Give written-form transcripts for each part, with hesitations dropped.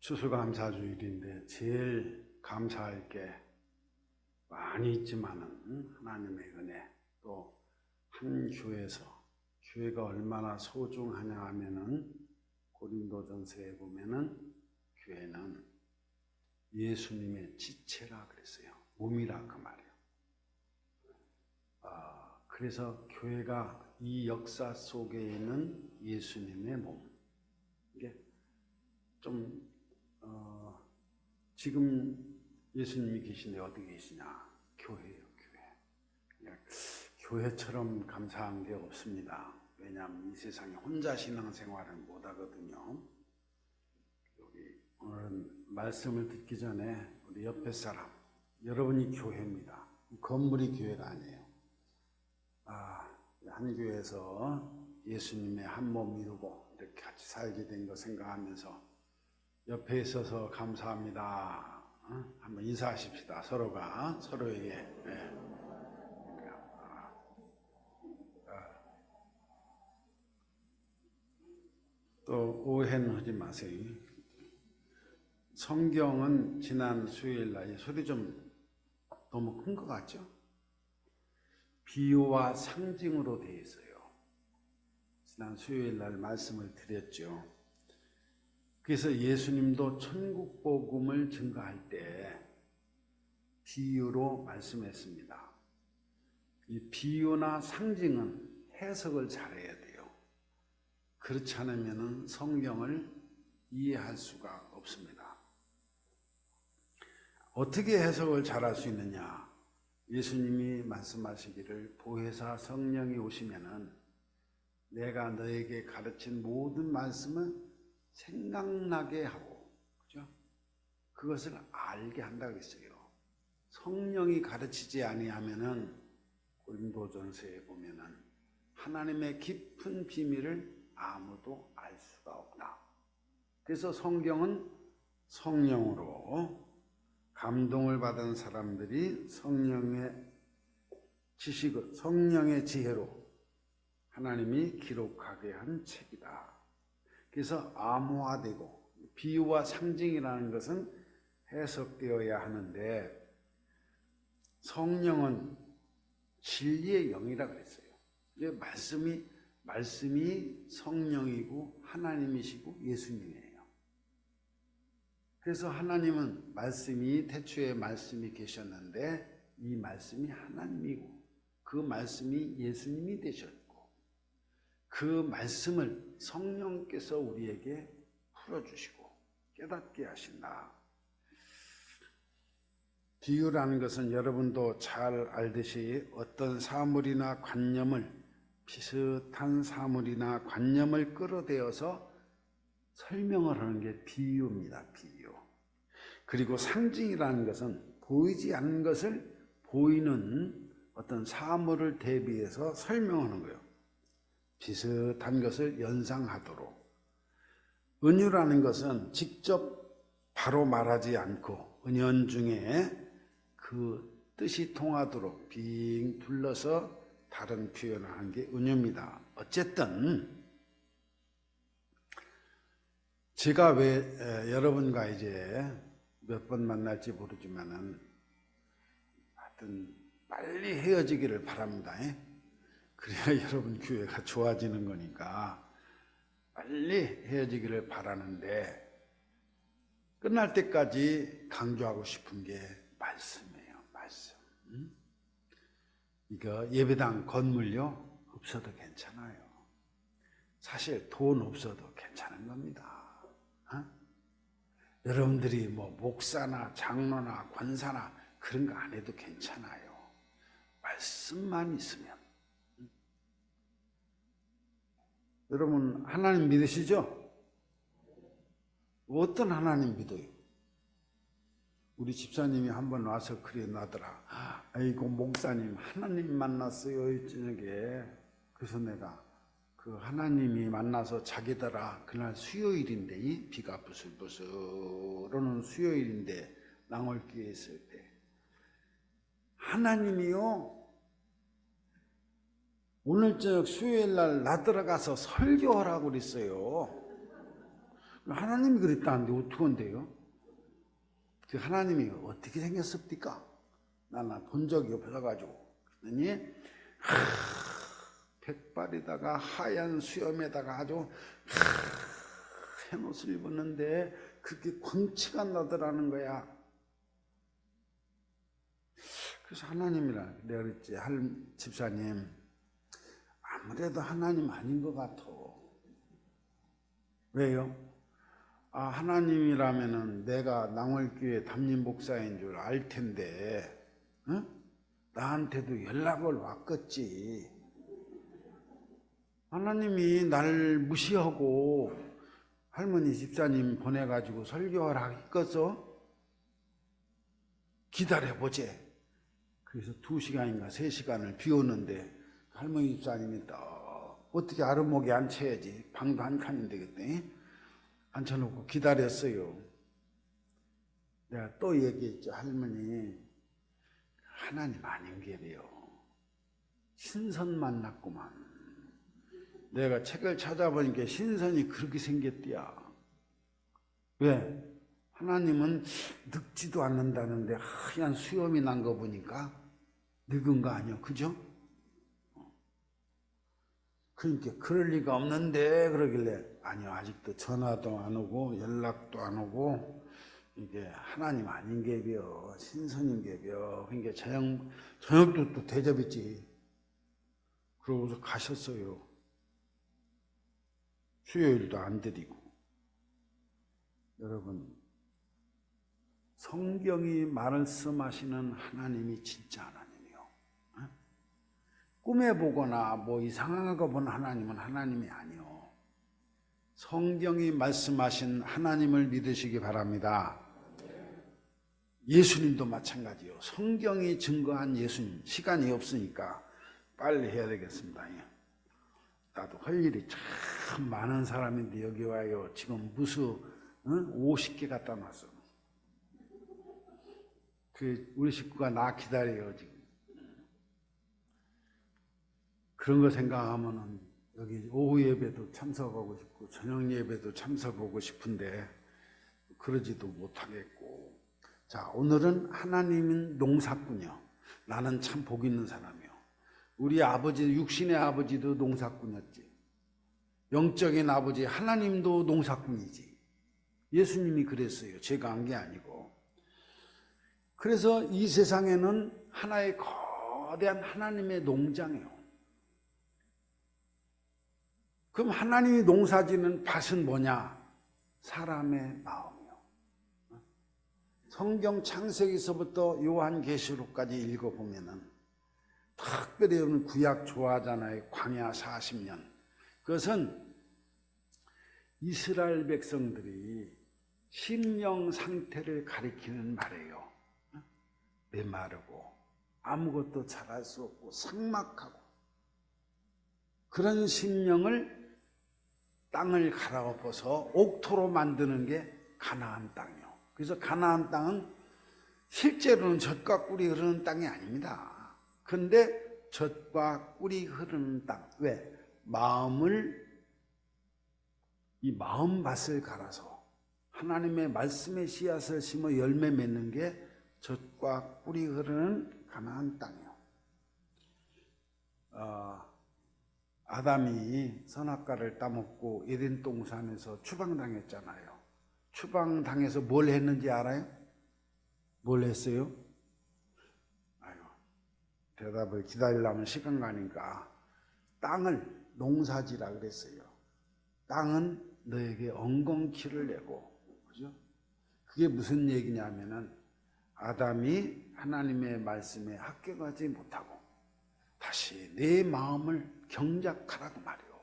추수감사주일인데 제일 감사할 게 많이 있지만은 하나님의 은혜, 또 한 교회에서 교회가 얼마나 소중하냐 하면은 고린도전서에 보면은 교회는 예수님의 지체라 그랬어요. 몸이라 그 말이에요. 그래서 교회가 이 역사 속에 있는 예수님의 몸. 이게 좀 지금 예수님이 계신데 어디 계시냐? 교회예요, 교회. 교회처럼 감사한 게 없습니다. 왜냐하면 이 세상에 혼자 신앙생활을 못 하거든요. 여기 오늘은 말씀을 듣기 전에 우리 옆에 사람, 여러분이 교회입니다. 이 건물이 교회가 아니에요. 한 교회에서 예수님의 한 몸 이루고 이렇게 같이 살게 된 거 생각하면서 옆에 있어서 감사합니다. 한번 인사하십시다. 서로가 서로에게. 네. 또 오해는 하지 마세요. 성경은 지난 수요일 날 소리 좀 너무 큰 것 같죠? 비유와 상징으로 되어 있어요. 지난 수요일 날 말씀을 드렸죠. 그래서 예수님도 천국 복음을 증거할 때 비유로 말씀했습니다. 이 비유나 상징은 해석을 잘해야 돼요. 그렇지 않으면 성경을 이해할 수가 없습니다. 어떻게 해석을 잘할 수 있느냐? 예수님이 말씀하시기를 보혜사 성령이 오시면은 내가 너에게 가르친 모든 말씀은 생각나게 하고, 그죠? 그것을 알게 한다고 했어요. 성령이 가르치지 아니하면은 고린도전서에 보면은 하나님의 깊은 비밀을 아무도 알 수가 없다. 그래서 성경은 성령으로 감동을 받은 사람들이 성령의 지식을, 성령의 지혜로 하나님이 기록하게 한 책이다. 그래서 암호화되고 비유와 상징이라는 것은 해석되어야 하는데 성령은 진리의 영이라 그랬어요. 이게 말씀이 성령이고 하나님이시고 예수님이에요. 그래서 하나님은 말씀이 태초에 말씀이 계셨는데 이 말씀이 하나님이고 그 말씀이 예수님이 되셨고 그 말씀을 성령께서 우리에게 풀어주시고 깨닫게 하신다. 비유라는 것은 여러분도 잘 알듯이 어떤 사물이나 관념을 비슷한 사물이나 관념을 끌어대어서 설명을 하는 게 비유입니다. 비유. 그리고 상징이라는 것은 보이지 않는 것을 보이는 어떤 사물을 대비해서 설명하는 거예요. 비슷한 것을 연상하도록. 은유라는 것은 직접 바로 말하지 않고 은연중에 그 뜻이 통하도록 빙 둘러서 다른 표현을 한 게 은유입니다. 어쨌든 제가 왜 여러분과 이제 몇 번 만날지 모르지만은 하여튼 빨리 헤어지기를 바랍니다. 그래야 여러분 교회가 좋아지는 거니까 빨리 헤어지기를 바라는데 끝날 때까지 강조하고 싶은 게 말씀이에요. 말씀. 이거 예배당 건물요 없어도 괜찮아요. 사실 돈 없어도 괜찮은 겁니다. 여러분들이 뭐 목사나 장로나 권사나 그런 거 안 해도 괜찮아요. 말씀만 있으면. 여러분 하나님 믿으시죠? 어떤 하나님 믿어요? 우리 집사님이 한번 와서 그래 나더라. 아이고 목사님 하나님 만났어요 저녁에. 그래서 내가 그 하나님이 만나서 자기더라 그날 수요일인데 이 비가 부슬부슬 오는 수요일인데 낭월기에 있을 때 하나님이요 오늘 저녁 수요일 날 나 들어가서 설교하라고 그랬어요. 하나님이 그랬다는데 어떡한데요? 그 하나님이 어떻게 생겼습니까? 나는 본 적이 없어가지고. 그랬더니 백발에다가 하얀 수염에다가 아주 흰옷을 입었는데 그게 광채가 나더라는 거야. 그래서 하나님이라 내가 그랬지, 집사님 아무래도 하나님 아닌 것 같아. 왜요? 하나님이라면은 내가 낭월교회 담임 목사인 줄 알 텐데, 응? 나한테도 연락을 왔겠지. 하나님이 날 무시하고 할머니 집사님 보내가지고 설교를 하겠어? 기다려보지. 그래서 2시간인가 3시간을 비웠는데 할머니 집사님이 또 어떻게 아랫목에 앉혀야지. 방도 한 칸인데 그때 앉혀놓고 기다렸어요. 내가 또 얘기했죠. 할머니 하나님 아닌 게 돼요. 신선 만났구만. 내가 책을 찾아보니까 신선이 그렇게 생겼디야. 왜? 하나님은 늙지도 않는다는데 하얀 수염이 난 거 보니까 늙은 거 아니야, 그죠? 그러니까 그럴 리가 없는데 그러길래 아니요, 아직도 전화도 안 오고 연락도 안 오고 이게 하나님 아닌 게벼, 신선인 게벼. 그러니까 저녁도 또 대접했지. 그러고서 가셨어요. 수요일도 안 드리고. 여러분, 성경이 말씀하시는 하나님이 진짜 하나님이요. 꿈에 보거나 뭐 이상한 거 본 하나님은 하나님이 아니요. 성경이 말씀하신 하나님을 믿으시기 바랍니다. 예수님도 마찬가지요. 성경이 증거한 예수님. 시간이 없으니까 빨리 해야 되겠습니다. 나도 할 일이 참 많은 사람인데 여기 와요. 지금 무수 50개 갖다 놨어. 우리 식구가 나 기다려요 지금. 그런 거 생각하면은 여기 오후 예배도 참석하고 싶고 저녁 예배도 참석하고 싶은데 그러지도 못하겠고. 자, 오늘은 하나님은 농사꾼이요. 나는 참 복 있는 사람이요. 우리 아버지, 육신의 아버지도 농사꾼이었지. 영적인 아버지 하나님도 농사꾼이지. 예수님이 그랬어요. 제가 한 게 아니고. 그래서 이 세상에는 하나의 거대한 하나님의 농장이에요. 그럼 하나님이 농사지는 밭은 뭐냐? 사람의 마음이요. 성경 창세기서부터 요한계시록까지 읽어보면은 특별히 여러분 구약 좋아하잖아요. 광야 40년. 그것은 이스라엘 백성들이 심령 상태를 가리키는 말이에요. 메마르고 아무것도 잘할 수 없고 삭막하고 그런 심령을 땅을 갈아엎어서 옥토로 만드는 게 가나안 땅이요. 그래서 가나안 땅은 실제로는 젖과 꿀이 흐르는 땅이 아닙니다. 근데 젖과 꿀이 흐르는 땅. 왜? 이 마음밭을 갈아서 하나님의 말씀의 씨앗을 심어 열매 맺는 게 젖과 꿀이 흐르는 가나안 땅이요. 아담이 선악과를 따먹고 에덴 동산에서 추방당했잖아요. 추방당해서 뭘 했는지 알아요? 뭘 했어요? 대답을 기다리려면 시간 가니까 땅을 농사지라 그랬어요. 땅은 너에게 엉겅퀴를 내고, 그죠? 그게 무슨 얘기냐면은 아담이 하나님의 말씀에 합격하지 못하고 다시 내 마음을 경작하라고 말이요.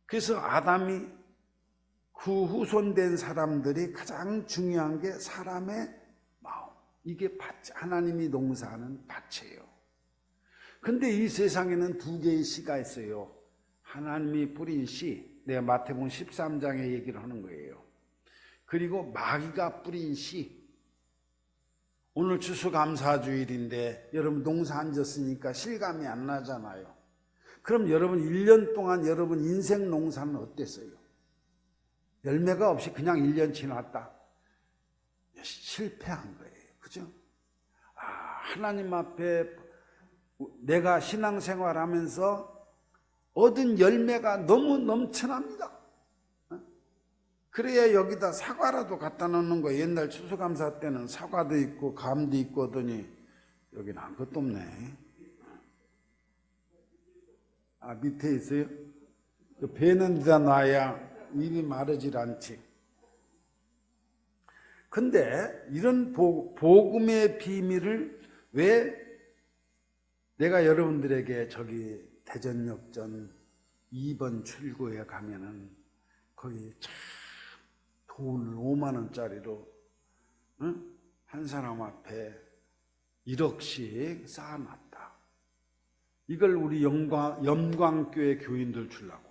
그래서 아담이 그 후손된 사람들이 가장 중요한 게 사람의 마음. 이게 밭, 하나님이 농사하는 밭이에요. 근데 이 세상에는 두 개의 씨가 있어요. 하나님이 뿌린 씨, 내가 마태복음 13장에 얘기를 하는 거예요. 그리고 마귀가 뿌린 씨. 오늘 추수감사주일인데 여러분 농사 안 졌으니까 실감이 안 나잖아요. 그럼 여러분 1년 동안 여러분 인생 농사는 어땠어요? 열매가 없이 그냥 1년 지났다. 실패한 거예요. 그죠? 하나님 앞에 내가 신앙생활 하면서 얻은 열매가 너무 넘쳐납니다. 그래야 여기다 사과라도 갖다 놓는 거. 옛날 추수감사 때는 사과도 있고 감도 있고 하더니 여기는 아무것도 없네. 밑에 있어요? 배는 데다 놔야 입이 마르질 않지. 근데 이런 복음의 비밀을 왜 내가 여러분들에게 저기 대전역전 2번 출구에 가면은 거기 참 돈을 5만 원짜리로 한 사람 앞에 1억씩 쌓아놨다. 이걸 우리 영광교회 교인들 주려고.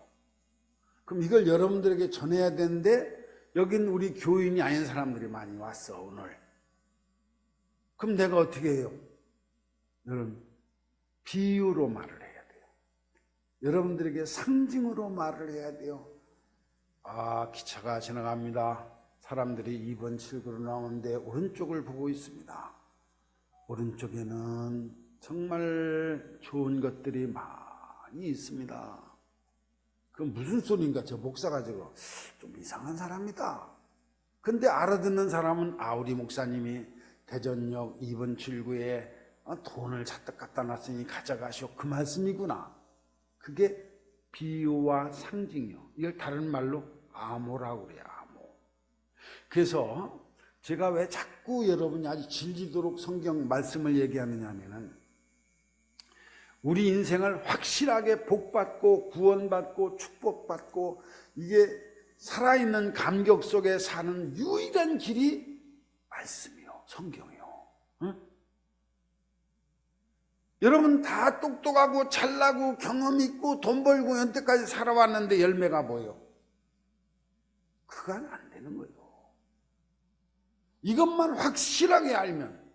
그럼 이걸 여러분들에게 전해야 되는데 여긴 우리 교인이 아닌 사람들이 많이 왔어 오늘. 그럼 내가 어떻게 해요? 여러분, 비유로 말을 해야 돼요. 여러분들에게 상징으로 말을 해야 돼요. 기차가 지나갑니다. 사람들이 2번 출구로 나오는데 오른쪽을 보고 있습니다. 오른쪽에는 정말 좋은 것들이 많이 있습니다. 그럼 무슨 소리인가? 저 목사가 저거 좀 이상한 사람이다. 근데 알아듣는 사람은 우리 목사님이 대전역 2번 출구에 돈을 잔뜩 갖다 놨으니 가져가시오, 그 말씀이구나. 그게 비유와 상징이요. 이걸 다른 말로 암호라고 그래요. 암호. 그래서 제가 왜 자꾸 여러분이 아주 질리도록 성경 말씀을 얘기하느냐 하면은 우리 인생을 확실하게 복받고 구원받고 축복받고 이게 살아있는 감격 속에 사는 유일한 길이 말씀이요, 성경이요. 응? 여러분 다 똑똑하고 잘나고 경험 있고 돈 벌고 연태까지 살아왔는데 열매가 뭐예요? 그건 안 되는 거예요. 이것만 확실하게 알면,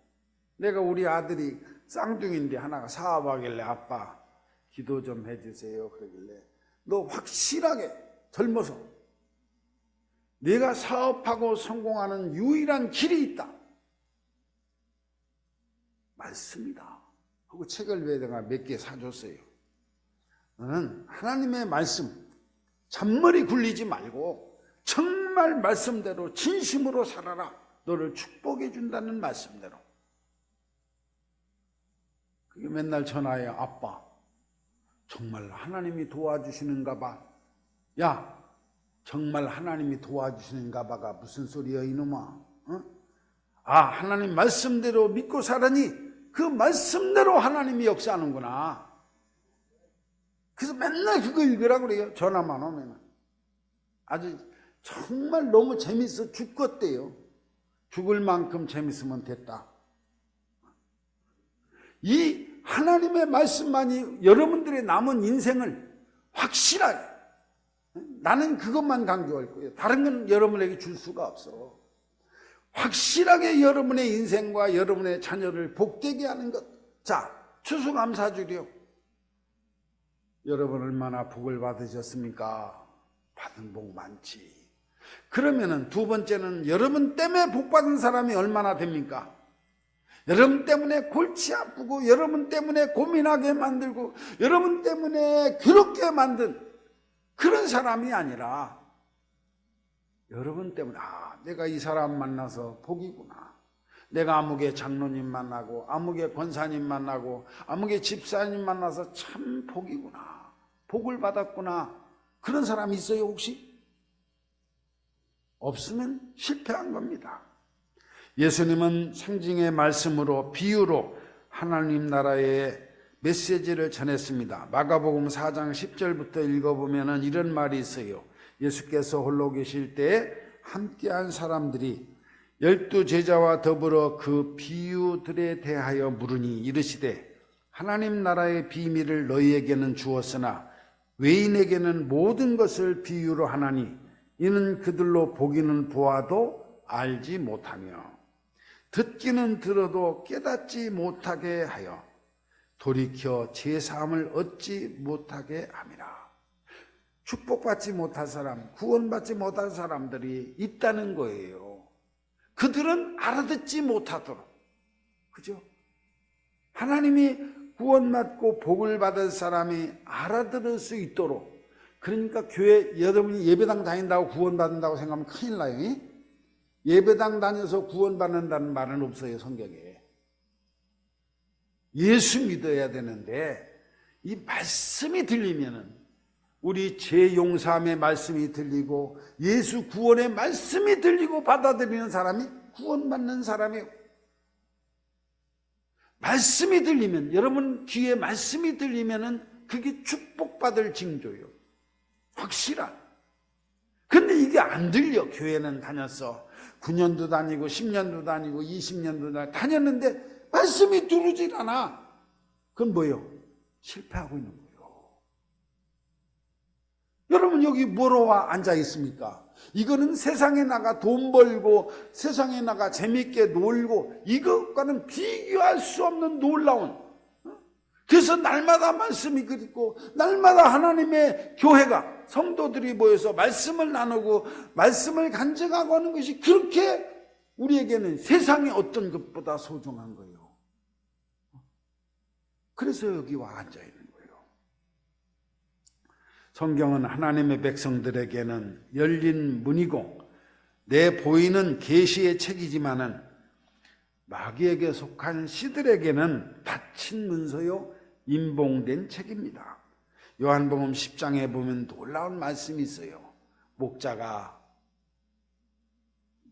내가 우리 아들이 쌍둥이인데 하나가 사업하길래 아빠 기도 좀 해주세요 그러길래, 너 확실하게 젊어서 내가 사업하고 성공하는 유일한 길이 있다, 말씀이다 하고 책을 왜 내가 몇 개 사줬어요. 너는 하나님의 말씀 잔머리 굴리지 말고 정말 말씀대로 진심으로 살아라. 너를 축복해 준다는 말씀대로. 그게 맨날 전화해요. 아빠 정말 하나님이 도와주시는가 봐. 야 정말 하나님이 도와주시는가 봐가 무슨 소리야 이놈아. 어? 하나님 말씀대로 믿고 살으니 그 말씀대로 하나님이 역사하는구나. 그래서 맨날 그거 읽으라고 그래요. 전화만 오면. 아주 정말 너무 재밌어 죽겠대요. 죽을 만큼 재밌으면 됐다. 이 하나님의 말씀만이 여러분들의 남은 인생을 확실하게, 나는 그것만 강조할 거예요. 다른 건 여러분에게 줄 수가 없어. 확실하게 여러분의 인생과 여러분의 자녀를 복되게 하는 것. 자, 추수감사주려. 여러분 얼마나 복을 받으셨습니까? 받은 복 많지. 그러면은 두 번째는 여러분 때문에 복 받은 사람이 얼마나 됩니까? 여러분 때문에 골치 아프고 여러분 때문에 고민하게 만들고 여러분 때문에 괴롭게 만든 그런 사람이 아니라 여러분 때문에 내가 이 사람 만나서 복이구나. 내가 아무개 장로님 만나고 아무개 권사님 만나고 아무개 집사님 만나서 참 복이구나. 복을 받았구나. 그런 사람 있어요 혹시? 없으면 실패한 겁니다. 예수님은 상징의 말씀으로 비유로 하나님 나라의 메시지를 전했습니다. 마가복음 4장 10절부터 읽어보면 이런 말이 있어요. 예수께서 홀로 계실 때 함께한 사람들이 12 제자와 더불어 그 비유들에 대하여 물으니 이르시되 하나님 나라의 비밀을 너희에게는 주었으나 외인에게는 모든 것을 비유로 하나니 이는 그들로 보기는 보아도 알지 못하며 듣기는 들어도 깨닫지 못하게 하여 돌이켜 제사함을 얻지 못하게 함이라. 축복받지 못한 사람, 구원받지 못한 사람들이 있다는 거예요. 그들은 알아듣지 못하도록. 그죠? 하나님이 구원받고 복을 받은 사람이 알아들을 수 있도록. 그러니까 교회, 여러분이 예배당 다닌다고 구원받는다고 생각하면 큰일 나요. 예배당 다녀서 구원받는다는 말은 없어요, 성경에. 예수 믿어야 되는데 이 말씀이 들리면은, 우리 죄 용서함의 말씀이 들리고 예수 구원의 말씀이 들리고 받아들이는 사람이 구원받는 사람이에요. 말씀이 들리면, 여러분 귀에 말씀이 들리면은 그게 축복받을 징조예요. 확실한. 근데 이게 안 들려. 교회는 다녔어. 9년도 다니고 10년도 다니고 20년도 다녔는데 말씀이 들어오질 않아. 그건 뭐예요? 실패하고 있는 거예요. 여러분 여기 뭐로 와 앉아 있습니까? 이거는 세상에 나가 돈 벌고 세상에 나가 재밌게 놀고 이것과는 비교할 수 없는 놀라운, 그래서 날마다 말씀이 그립고 날마다 하나님의 교회가, 성도들이 모여서 말씀을 나누고 말씀을 간증하고 하는 것이 그렇게 우리에게는 세상의 어떤 것보다 소중한 거예요. 그래서 여기 와 앉아 있는 거예요. 성경은 하나님의 백성들에게는 열린 문이고 내 보이는 계시의 책이지만은 마귀에게 속한 씨들에게는 닫힌 문서요 임봉된 책입니다. 요한복음 10장에 보면 놀라운 말씀이 있어요. 목자가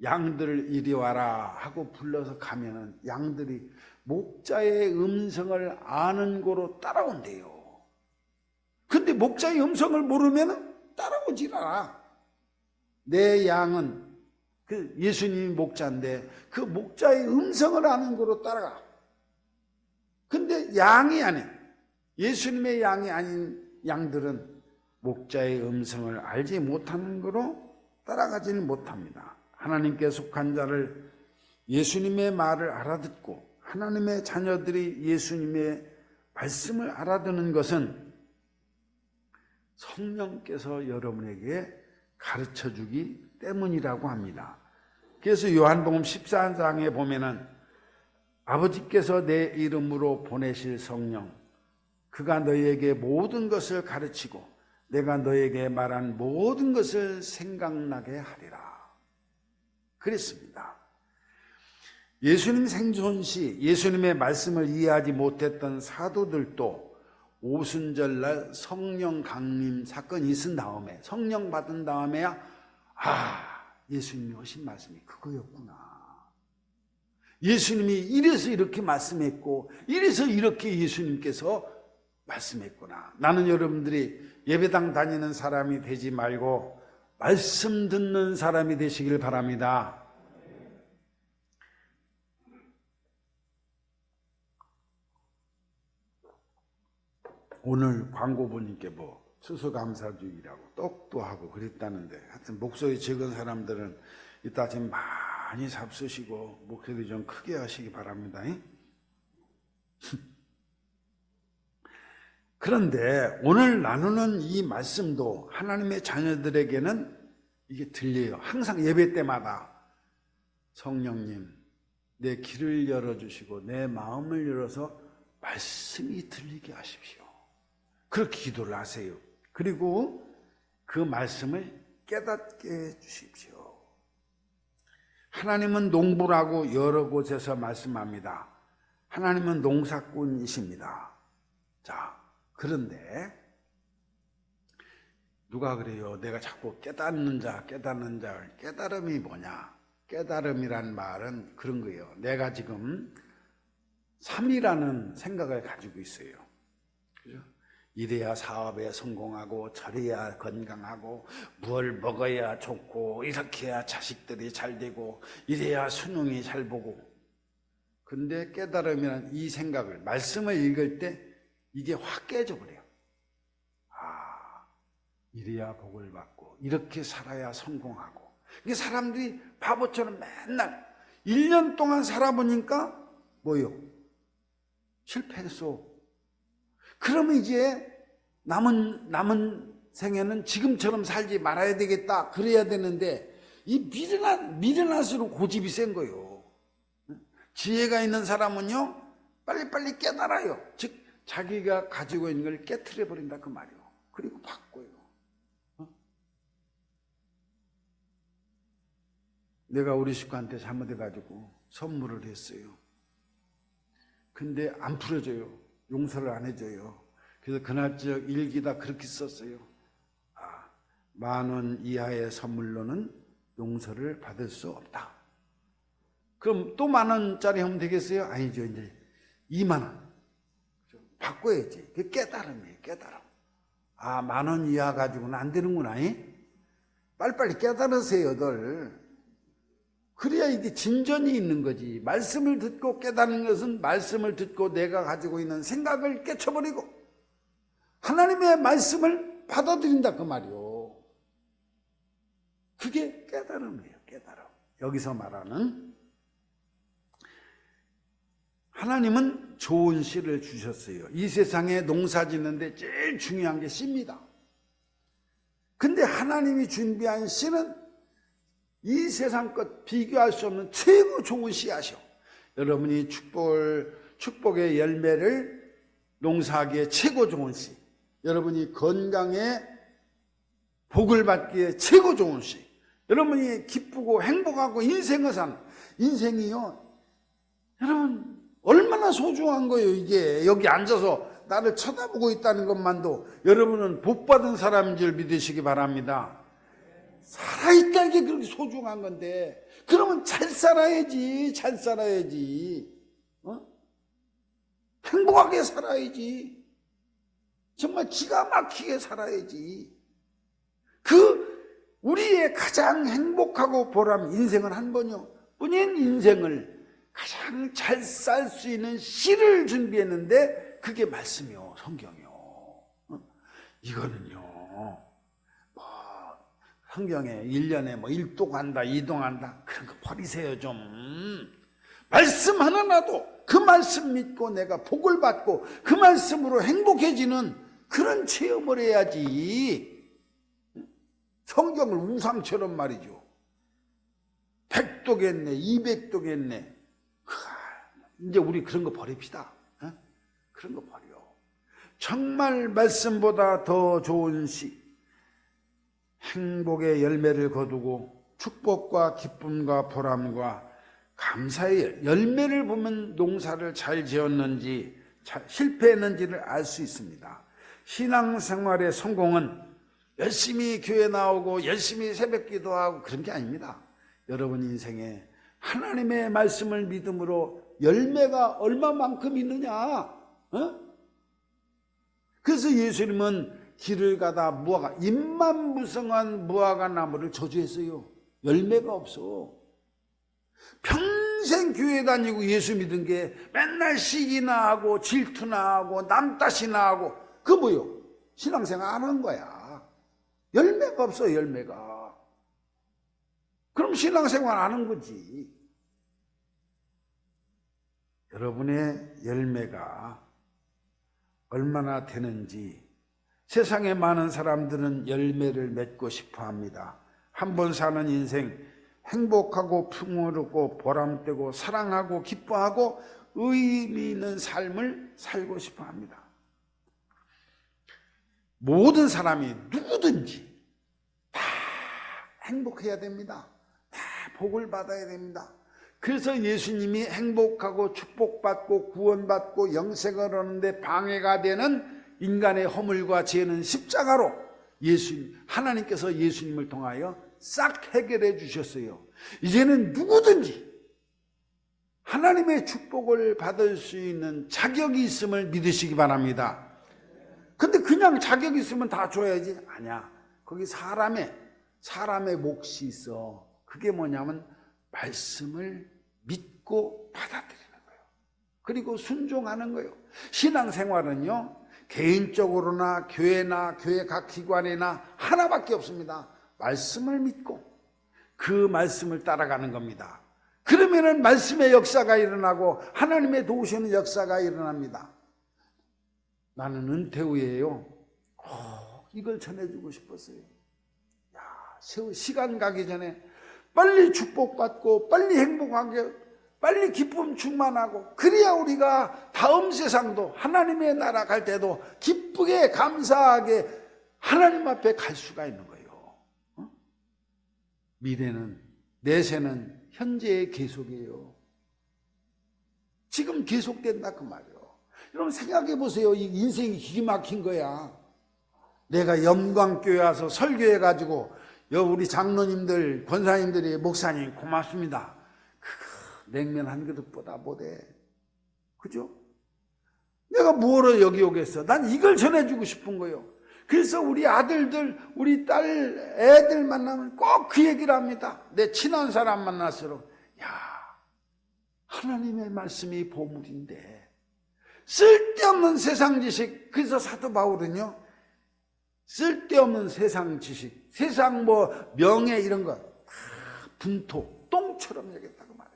양들을 이리 와라 하고 불러서 가면은 양들이 목자의 음성을 아는 고로 따라온대요. 근데 목자의 음성을 모르면 따라오질 않아. 내 양은, 그 예수님이 목자인데 그 목자의 음성을 아는 거로 따라가. 근데 양이 아닌, 예수님의 양이 아닌 양들은 목자의 음성을 알지 못하는 거로 따라가지는 못합니다. 하나님께 속한 자를, 예수님의 말을 알아듣고 하나님의 자녀들이 예수님의 말씀을 알아듣는 것은 성령께서 여러분에게 가르쳐주기 때문이라고 합니다. 그래서 요한복음 14장에 보면은 아버지께서 내 이름으로 보내실 성령, 그가 너희에게 모든 것을 가르치고 내가 너희에게 말한 모든 것을 생각나게 하리라 그랬습니다. 예수님 생존 시 예수님의 말씀을 이해하지 못했던 사도들도 오순절날 성령 강림 사건이 있은 다음에, 성령 받은 다음에야 예수님이 하신 말씀이 그거였구나. 예수님이 이래서 이렇게 말씀했고 이래서 이렇게 예수님께서 말씀했구나. 나는 여러분들이 예배당 다니는 사람이 되지 말고 말씀 듣는 사람이 되시길 바랍니다. 오늘 광고 보니까 추수감사주일이라고 떡도 하고 그랬다는데, 하여튼 목소리 적은 사람들은 이따 좀 많이 잡수시고 목소리 좀 크게 하시기 바랍니다. 그런데 오늘 나누는 이 말씀도 하나님의 자녀들에게는 이게 들려요. 항상 예배 때마다 성령님 내 귀를 열어주시고 내 마음을 열어서 말씀이 들리게 하십시오. 그렇게 기도를 하세요. 그리고 그 말씀을 깨닫게 해주십시오. 하나님은 농부라고 여러 곳에서 말씀합니다. 하나님은 농사꾼이십니다. 자, 그런데 누가 그래요? 내가 자꾸 깨닫는 자, 깨달음이 뭐냐? 깨달음이란 말은 그런 거예요. 내가 지금 3이라는 생각을 가지고 있어요. 그죠? 이래야 사업에 성공하고 저래야 건강하고 뭘 먹어야 좋고 이렇게 해야 자식들이 잘 되고 이래야 수능이 잘 보고. 근데 깨달음이란 이 생각을, 말씀을 읽을 때 이게 확 깨져버려요. 이래야 복을 받고 이렇게 살아야 성공하고. 이게 사람들이 바보처럼 맨날 1년 동안 살아보니까 뭐요? 실패했어. 그러면 이제 남은 생에는 지금처럼 살지 말아야 되겠다 그래야 되는데 이 미련할수록 고집이 센 거예요. 지혜가 있는 사람은요 빨리빨리 깨달아요. 즉 자기가 가지고 있는 걸 깨트려 버린다 그 말이에요. 그리고 바꿔요. 내가 우리 식구한테 잘못해가지고 선물을 했어요. 근데 안 풀어줘요. 용서를 안 해줘요. 그래서 그날적 일기다 그렇게 썼어요. 10,000원 이하의 선물로는 용서를 받을 수 없다. 그럼 또 10,000원짜리 하면 되겠어요? 아니죠. 이제 20,000원 바꿔야지. 그게 깨달음이에요. 깨달음. 10,000원 이하 가지고는 안 되는구나. 빨리빨리 깨달으세요들. 그래야 이게 진전이 있는 거지. 말씀을 듣고 깨닫는 것은 말씀을 듣고 내가 가지고 있는 생각을 깨쳐버리고 하나님의 말씀을 받아들인다 그 말이요. 그게 깨달음이에요. 깨달음. 여기서 말하는 하나님은 좋은 씨를 주셨어요. 이 세상에 농사 짓는데 제일 중요한 게 씨입니다. 근데 하나님이 준비한 씨는 이 세상 것 비교할 수 없는 최고 좋은 씨앗이요. 여러분이 축복의 열매를 농사하기에 최고 좋은 씨. 여러분이 건강에 복을 받기에 최고 좋은 씨. 여러분이 기쁘고 행복하고 인생을 사는 인생이요. 여러분 얼마나 소중한 거예요 이게. 여기 앉아서 나를 쳐다보고 있다는 것만도 여러분은 복받은 사람인 줄 믿으시기 바랍니다. 살아있다는 게 그렇게 소중한 건데 그러면 잘 살아야지. 잘 살아야지. 행복하게 살아야지. 정말 기가 막히게 살아야지. 우리의 가장 행복하고 보람 인생은 한 번요 뿐인 인생을 가장 잘 살 수 있는 씨를 준비했는데 그게 말씀이요. 성경이요. 이거는요 성경에 1년에 1도 간다 2도 간다 그런 거 버리세요 좀. 말씀 하나라도 그 말씀 믿고 내가 복을 받고 그 말씀으로 행복해지는 그런 체험을 해야지. 성경을 우상처럼 말이죠. 100도겠네 200도겠네. 이제 우리 그런 거 버립시다. 그런 거 버려. 정말 말씀보다 더 좋은 씨, 행복의 열매를 거두고 축복과 기쁨과 보람과 감사의 열매를 보면 농사를 잘 지었는지 실패했는지를 알 수 있습니다. 신앙생활의 성공은 열심히 교회 나오고 열심히 새벽 기도하고 그런 게 아닙니다. 여러분 인생에 하나님의 말씀을 믿음으로 열매가 얼마만큼 있느냐. 그래서 예수님은 길을 가다 무화과 잎만무성한 무화과 나무를 저주했어요. 열매가 없어. 평생 교회 다니고 예수 믿은 게 맨날 시기나 하고 질투나 하고 남 탓이나 하고 그거 뭐요? 신앙생활 안 한 거야. 열매가 없어. 열매가. 그럼 신앙생활 안 한 거지. 여러분의 열매가 얼마나 되는지. 세상에 많은 사람들은 열매를 맺고 싶어 합니다. 한 번 사는 인생 행복하고 풍요롭고 보람되고 사랑하고 기뻐하고 의미 있는 삶을 살고 싶어 합니다. 모든 사람이 누구든지 다 행복해야 됩니다. 다 복을 받아야 됩니다. 그래서 예수님이 행복하고 축복받고 구원받고 영생을 얻는데 방해가 되는 인간의 허물과 죄는 십자가로 하나님께서 예수님을 통하여 싹 해결해 주셨어요. 이제는 누구든지 하나님의 축복을 받을 수 있는 자격이 있음을 믿으시기 바랍니다. 근데 그냥 자격이 있으면 다 줘야지? 아니야. 거기 사람의 몫이 있어. 그게 뭐냐면 말씀을 믿고 받아들이는 거예요. 그리고 순종하는 거예요. 신앙생활은요 개인적으로나 교회나 교회 각 기관이나 하나밖에 없습니다. 말씀을 믿고 그 말씀을 따라가는 겁니다. 그러면은 말씀의 역사가 일어나고 하나님의 도우시는 역사가 일어납니다. 나는 은퇴 후에요 꼭 이걸 전해주고 싶었어요. 야, 시간 가기 전에 빨리 축복받고 빨리 행복하게 빨리 기쁨 충만하고 그래야 우리가 다음 세상도 하나님의 나라 갈 때도 기쁘게 감사하게 하나님 앞에 갈 수가 있는 거예요. 미래는 내세는 현재의 계속이에요. 지금 계속된다 그 말이에요. 여러분 생각해 보세요. 이 인생이 기가 막힌 거야. 내가 영광교회 와서 설교해가지고 우리 장로님들 권사님들이 목사님 고맙습니다. 냉면 한 그릇보다 못해. 그죠? 내가 뭐로 여기 오겠어? 난 이걸 전해주고 싶은 거예요. 그래서 우리 아들들, 우리 딸, 애들 만나면 꼭 그 얘기를 합니다. 내 친한 사람 만날수록 야, 하나님의 말씀이 보물인데 쓸데없는 세상 지식. 그래서 사도 바울은요, 쓸데없는 세상 지식, 세상 뭐 명예 이런 거 다 분토, 똥처럼 여겼다고 말해요.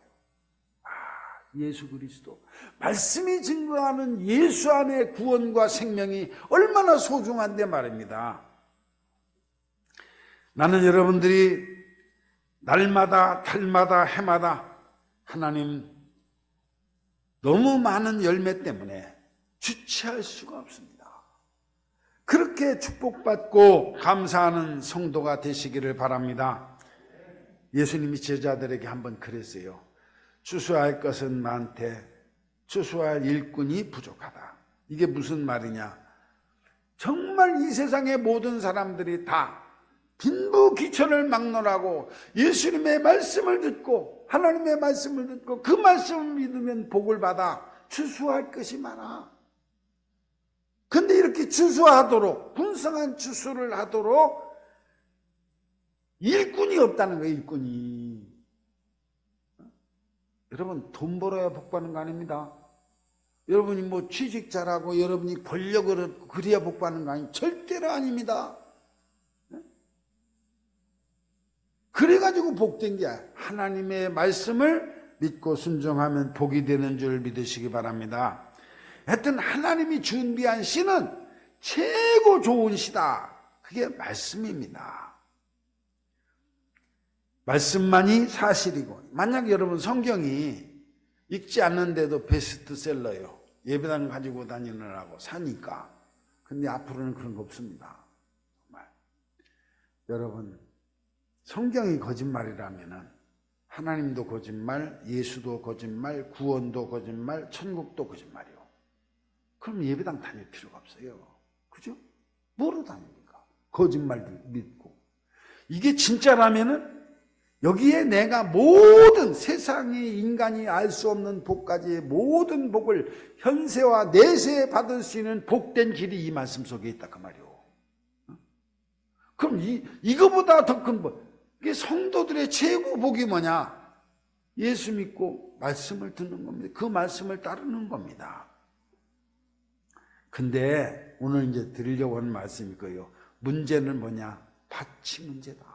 예수 그리스도 말씀이 증거하는 예수 안의 구원과 생명이 얼마나 소중한데 말입니다. 나는 여러분들이 날마다 달마다 해마다 하나님 너무 많은 열매 때문에 주체할 수가 없습니다. 그렇게 축복받고 감사하는 성도가 되시기를 바랍니다. 예수님이 제자들에게 한번 그랬어요. 추수할 것은 많되 추수할 일꾼이 부족하다. 이게 무슨 말이냐? 정말 이 세상의 모든 사람들이 다 빈부귀천을 막론하고 예수님의 말씀을 듣고 하나님의 말씀을 듣고 그 말씀을 믿으면 복을 받아 추수할 것이 많아. 근데 이렇게 추수하도록 풍성한 추수를 하도록 일꾼이 없다는 거예요. 일꾼이. 여러분 돈 벌어야 복 받는 거 아닙니다. 여러분이 뭐 취직 잘하고 여러분이 권력을 얻고 그래야 복 받는 거 아니에요. 절대로 아닙니다. 그래가지고 복된 게 하나님의 말씀을 믿고 순종하면 복이 되는 줄 믿으시기 바랍니다. 하여튼 하나님이 준비한 시는 최고 좋은 시다. 그게 말씀입니다. 말씀만이 사실이고, 만약 여러분 성경이 읽지 않는데도 베스트셀러예요. 예배당 가지고 다니느라고 사니까. 근데 앞으로는 그런 거 없습니다. 정말. 여러분 성경이 거짓말이라면은 하나님도 거짓말, 예수도 거짓말, 구원도 거짓말, 천국도 거짓말이요. 그럼 예배당 다닐 필요가 없어요. 그죠? 뭐로 다닙니까? 거짓말도 믿고. 이게 진짜라면은 여기에 내가 모든 세상의 인간이 알 수 없는 복까지의 모든 복을 현세와 내세에 받을 수 있는 복된 길이 이 말씀 속에 있다 그 말이요. 그럼 이거보다 더 큰 복, 이게 성도들의 최고 복이 뭐냐? 예수 믿고 말씀을 듣는 겁니다. 그 말씀을 따르는 겁니다. 근데 오늘 이제 드리려고 하는 말씀이 거예요. 문제는 뭐냐? 밭이 문제다.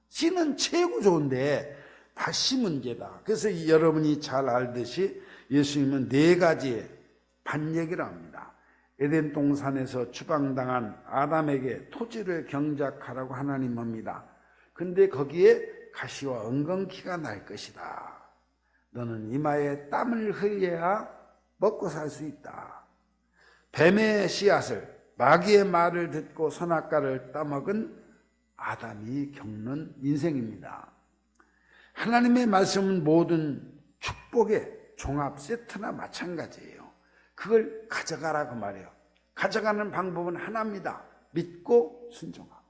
씨는 최고 좋은데 밭이 문제다. 그래서 여러분이 잘 알듯이 예수님은 4가지의 밭 얘기를 합니다. 에덴 동산에서 추방당한 아담에게 토지를 경작하라고 하나님 합니다. 근데 거기에 가시와 엉겅퀴가 날 것이다. 너는 이마에 땀을 흘려야 먹고 살 수 있다. 뱀의 씨앗을, 마귀의 말을 듣고 선악과를 따먹은 아담이 겪는 인생입니다. 하나님의 말씀은 모든 축복의 종합 세트나 마찬가지예요. 그걸 가져가라고 말해요. 가져가는 방법은 하나입니다. 믿고 순종하고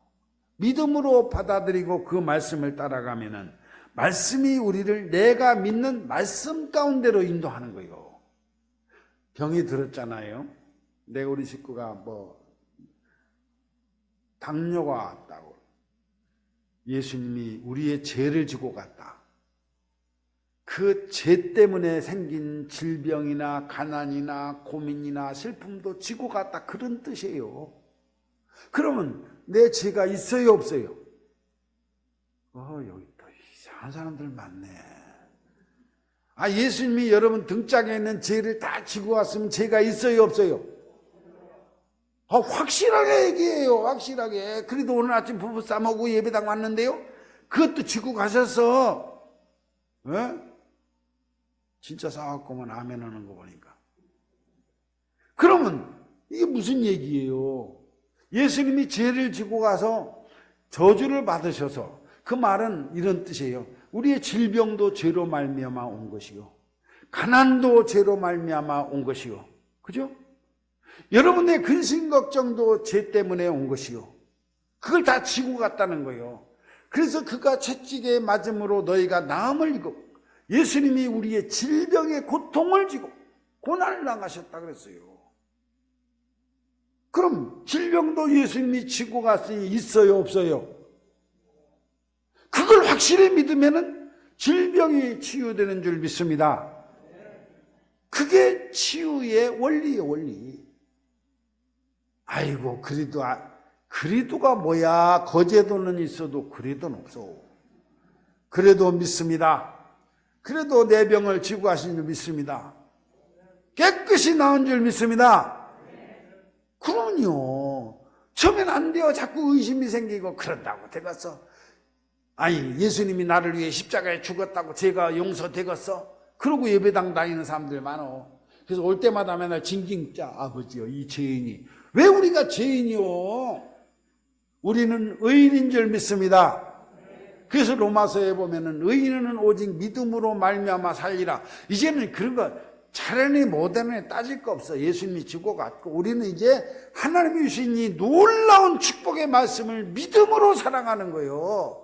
믿음으로 받아들이고 그 말씀을 따라가면은 말씀이 우리를 내가 믿는 말씀 가운데로 인도하는 거예요. 병이 들었잖아요. 내 우리 식구가 뭐 당뇨가 왔다고. 예수님이 우리의 죄를 지고 갔다. 그 죄 때문에 생긴 질병이나 가난이나 고민이나 슬픔도 지고 갔다. 그런 뜻이에요. 그러면 내 죄가 있어요, 없어요? 여기 또 이상한 사람들 많네. 예수님이 여러분 등짝에 있는 죄를 다 지고 왔으면 죄가 있어요, 없어요? 확실하게 얘기해요. 확실하게. 그래도 오늘 아침 부부싸움하고 예배당 왔는데요, 그것도 지고 가셔서 진짜 싸웠구만 아멘 하는 거 보니까. 그러면 이게 무슨 얘기예요? 예수님이 죄를 지고 가서 저주를 받으셔서, 그 말은 이런 뜻이에요. 우리의 질병도 죄로 말미암아 온 것이요, 가난도 죄로 말미암아 온 것이요, 그죠? 여러분의 근심 걱정도 죄 때문에 온 것이요, 그걸 다 지고 갔다는 거예요. 그래서 그가 채찍에 맞음으로 너희가 나음을 입고, 예수님이 우리의 질병의 고통을 지고 고난을 당하셨다 그랬어요. 그럼 질병도 예수님이 지고 갔으니 있어요, 없어요? 그걸 확실히 믿으면은 질병이 치유되는 줄 믿습니다. 그게 치유의 원리예요, 원리. 아이고, 그리도가 뭐야? 거제도는 있어도 그리도는 없어. 그래도 믿습니다. 그래도 내 병을 지고 가신 줄 믿습니다. 깨끗이 나온 줄 믿습니다. 그럼요. 처음엔 안 돼요. 자꾸 의심이 생기고 그런다고 되겠어. 아니, 예수님이 나를 위해 십자가에 죽었다고 제가 용서되겠어? 그러고 예배당 다니는 사람들 많어. 그래서 올 때마다 맨날 징징짜, 아버지요, 이 죄인이. 왜 우리가 죄인이요? 우리는 의인인 줄 믿습니다. 그래서 로마서에 보면은 의인은 오직 믿음으로 말미암아 살리라. 이제는 그런 거 잘하니 못하니 따질 거 없어. 예수님이 지고 갔고, 우리는 이제 하나님이 주신 이 놀라운 축복의 말씀을 믿음으로 사랑하는 거예요.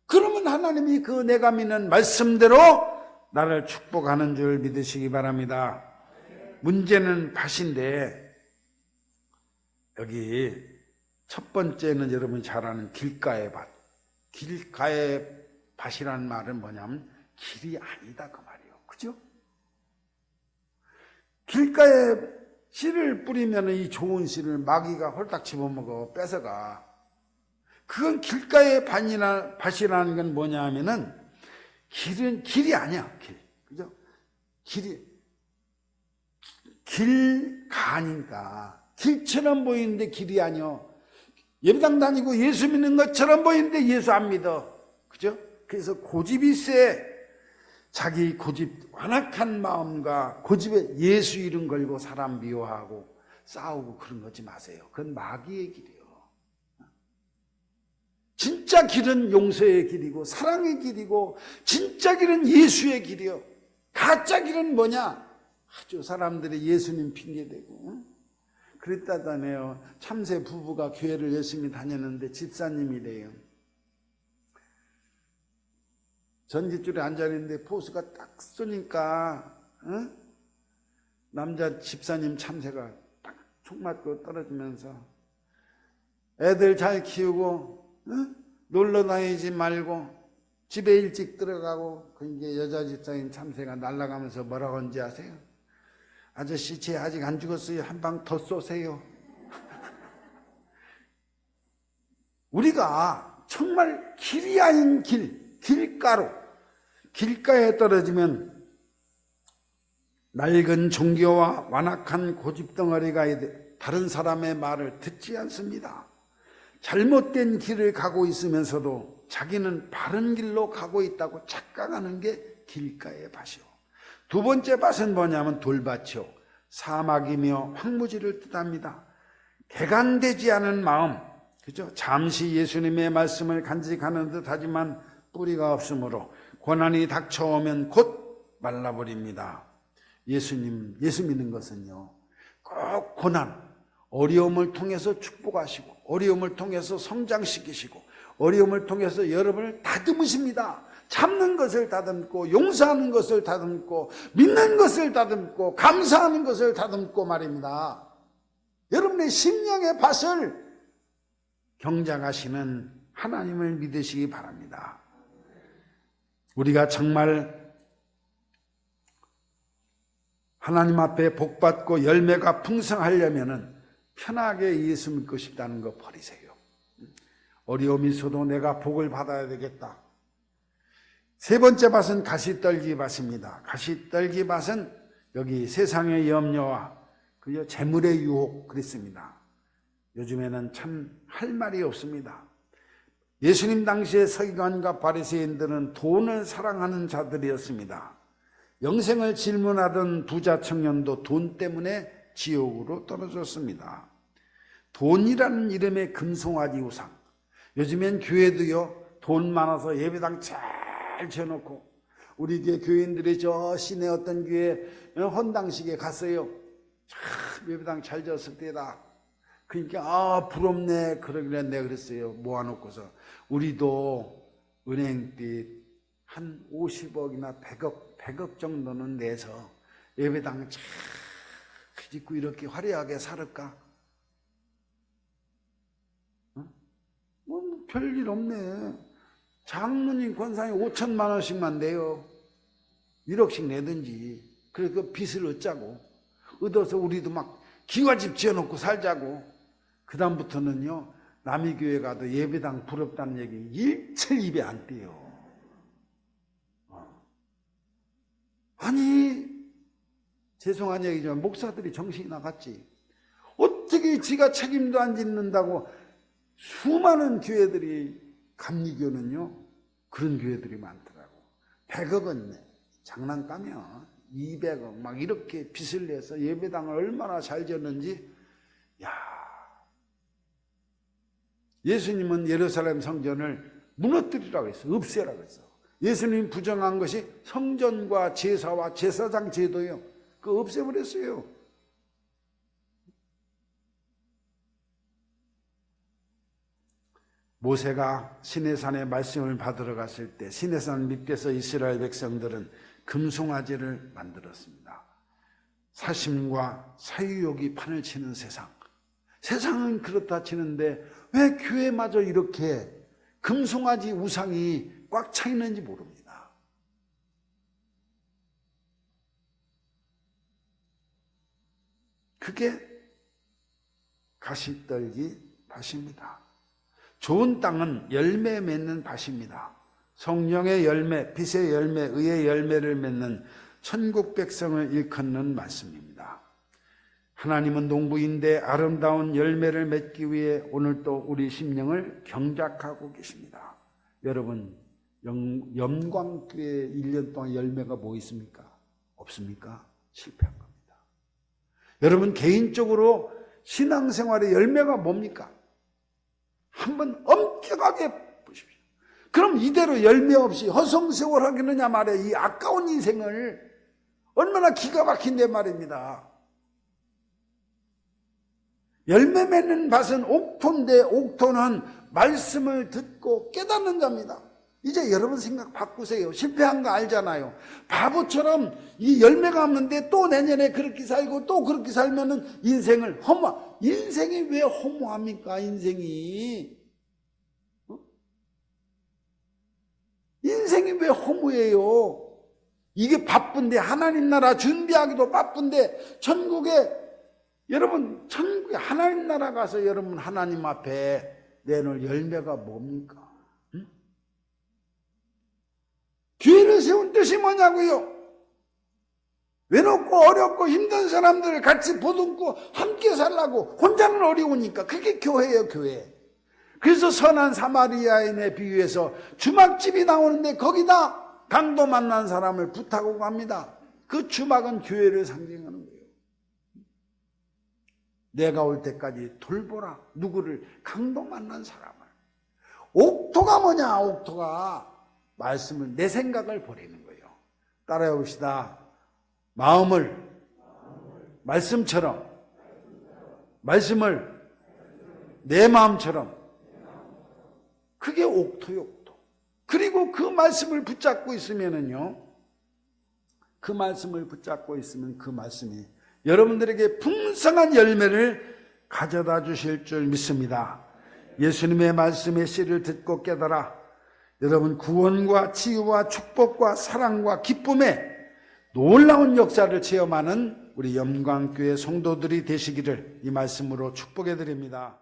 그러면 하나님이 그 내가 믿는 말씀대로 나를 축복하는 줄 믿으시기 바랍니다. 문제는 밭인데, 여기 첫 번째는 여러분 잘 아는 길가의 밭. 길가의 밭이라는 말은 뭐냐면 길이 아니다 그 말이에요. 그죠? 길가에 씨를 뿌리면 이 좋은 씨를 마귀가 홀딱 집어먹어 뺏어가. 그건 길가의 밭이라는 건 뭐냐 하면은 길이 아니야. 그죠? 길가 아닌가. 길처럼 보이는데 길이 아니요. 예배당 다니고 예수 믿는 것처럼 보이는데 예수 안 믿어. 그죠? 그래서 고집이 세. 자기 고집, 완악한 마음과 고집에 예수 이름 걸고 사람 미워하고 싸우고 그런 거지 마세요. 그건 마귀의 길이에요. 진짜 길은 용서의 길이고 사랑의 길이고, 진짜 길은 예수의 길이요. 가짜 길은 뭐냐? 아주 사람들이 예수님 핑계대고 그랬다잖아요. 참새 부부가 교회를 열심히 다녔는데 집사님이래요. 전깃줄에 앉아있는데 포수가 딱 쏘니까 남자 집사님 참새가 딱 총 맞고 떨어지면서, 애들 잘 키우고 놀러 다니지 말고 집에 일찍 들어가고, 그 이제 여자 집사님 참새가 날아가면서 뭐라고 하는지 아세요? 아저씨, 쟤 아직 안 죽었어요. 한 방 더 쏘세요. 우리가 정말 길이 아닌 길가로, 길가에 떨어지면 낡은 종교와 완악한 고집덩어리가 다른 사람의 말을 듣지 않습니다. 잘못된 길을 가고 있으면서도 자기는 바른 길로 가고 있다고 착각하는 게 길가의 밭이요. 두 번째 밭은 뭐냐면 돌밭이요. 사막이며 황무지를 뜻합니다. 개간되지 않은 마음, 그죠? 잠시 예수님의 말씀을 간직하는 듯 하지만 뿌리가 없으므로 고난이 닥쳐오면 곧 말라버립니다. 예수 믿는 것은요, 꼭 고난, 어려움을 통해서 축복하시고, 어려움을 통해서 성장시키시고, 어려움을 통해서 여러분을 다듬으십니다. 참는 것을 다듬고, 용서하는 것을 다듬고, 믿는 것을 다듬고, 감사하는 것을 다듬고 말입니다. 여러분의 심령의 밭을 경작하시는 하나님을 믿으시기 바랍니다. 우리가 정말 하나님 앞에 복받고 열매가 풍성하려면 편하게 예수 믿고 싶다는 거 버리세요. 어려움이 있어도 내가 복을 받아야 되겠다. 세 번째 밭은 가시떨기 밭입니다. 가시떨기 밭은 여기 세상의 염려와 재물의 유혹 그랬습니다. 요즘에는 참 할 말이 없습니다. 예수님 당시의 서기관과 바리새인들은 돈을 사랑하는 자들이었습니다. 영생을 질문하던 부자 청년도 돈 때문에 지옥으로 떨어졌습니다. 돈이라는 이름의 금송아지 우상. 요즘엔 교회도요, 돈 많아서 예배당 잘 지어놓고, 우리 교인들이 저 시내 어떤 교회 헌당식에 갔어요. 참 예배당 잘 지었을 때다. 그러니까 부럽네. 그러길래 내가 그랬어요. 모아놓고서 우리도 은행빚 한 50억이나 100억 정도는 내서 예배당 잘 짓고 이렇게 화려하게 살을까? 뭐 별일 없네. 장로님 권상이 5천만 원씩만 내요. 1억씩 내든지. 그래서 그 빚을 얻자고. 얻어서 우리도 막 기와집 지어놓고 살자고. 그 다음부터는요, 남의 교회 가도 예배당 부럽다는 얘기 일체 입에 안 띄요. 아니, 죄송한 얘기지만 목사들이 정신이 나갔지. 어떻게 지가 책임도 안 짓는다고 수많은 교회들이, 감리교는요 그런 교회들이 많더라고. 100억은 장난감이야. 200억 막 이렇게 빚을 내서 예배당을 얼마나 잘 지었는지. 야, 예수님은 예루살렘 성전을 무너뜨리라고 했어. 없애라고 했어. 예수님 부정한 것이 성전과 제사와 제사장 제도예요. 그거 없애버렸어요. 모세가 시내산에 말씀을 받으러 갔을 때 시내산 밑에서 이스라엘 백성들은 금송아지를 만들었습니다. 사심과 사유욕이 판을 치는 세상. 세상은 그렇다 치는데 왜 교회마저 이렇게 금송아지 우상이 꽉 차 있는지 모릅니다. 그게 가시떨기 밭입니다. 좋은 땅은 열매 맺는 밭입니다. 성령의 열매, 빛의 열매, 의의 열매를 맺는 천국 백성을 일컫는 말씀입니다. 하나님은 농부인데 아름다운 열매를 맺기 위해 오늘도 우리 심령을 경작하고 계십니다. 여러분, 영광교회 1년 동안 열매가 뭐 있습니까? 없습니까? 실패한 겁니다. 여러분, 개인적으로 신앙생활의 열매가 뭡니까? 한번 엄격하게 보십시오. 그럼 이대로 열매 없이 허송세월 하겠느냐 말이에요. 이 아까운 인생을. 얼마나 기가 막힌데 말입니다. 열매 맺는 밭은 옥토인데, 옥토는 말씀을 듣고 깨닫는 자입니다. 이제 여러분 생각 바꾸세요. 실패한 거 알잖아요. 바보처럼 이 열매가 없는데 또 내년에 그렇게 살고 또 그렇게 살면은 인생을 인생이 왜 허무합니까? 인생이 왜 허무해요? 이게 바쁜데, 하나님 나라 준비하기도 바쁜데, 여러분 천국에 하나님 나라 가서 여러분 하나님 앞에 내놓을 열매가 뭡니까? 응? 교회를 세운 뜻이 뭐냐고요? 외롭고 어렵고 힘든 사람들을 같이 보듬고 함께 살라고. 혼자는 어려우니까. 그게 교회예요, 교회. 그래서 선한 사마리아인에 비유해서 주막집이 나오는데 거기다 강도 만난 사람을 부탁하고 갑니다. 그 주막은 교회를 상징하는 거예요. 내가 올 때까지 돌보라. 누구를? 강도 만난 사람을. 옥토가 뭐냐? 옥토가 말씀을, 내 생각을 버리는 거예요. 따라해 봅시다. 마음을 말씀처럼, 말씀을 내 마음처럼. 그게 옥토요, 옥토. 그리고 그 말씀을 붙잡고 있으면은요, 그 말씀을 붙잡고 있으면 그 말씀이 여러분들에게 풍성한 열매를 가져다 주실 줄 믿습니다. 예수님의 말씀의 씨를 듣고 깨달아 여러분 구원과 치유와 축복과 사랑과 기쁨의 놀라운 역사를 체험하는 우리 영광교회 성도들이 되시기를 이 말씀으로 축복해 드립니다.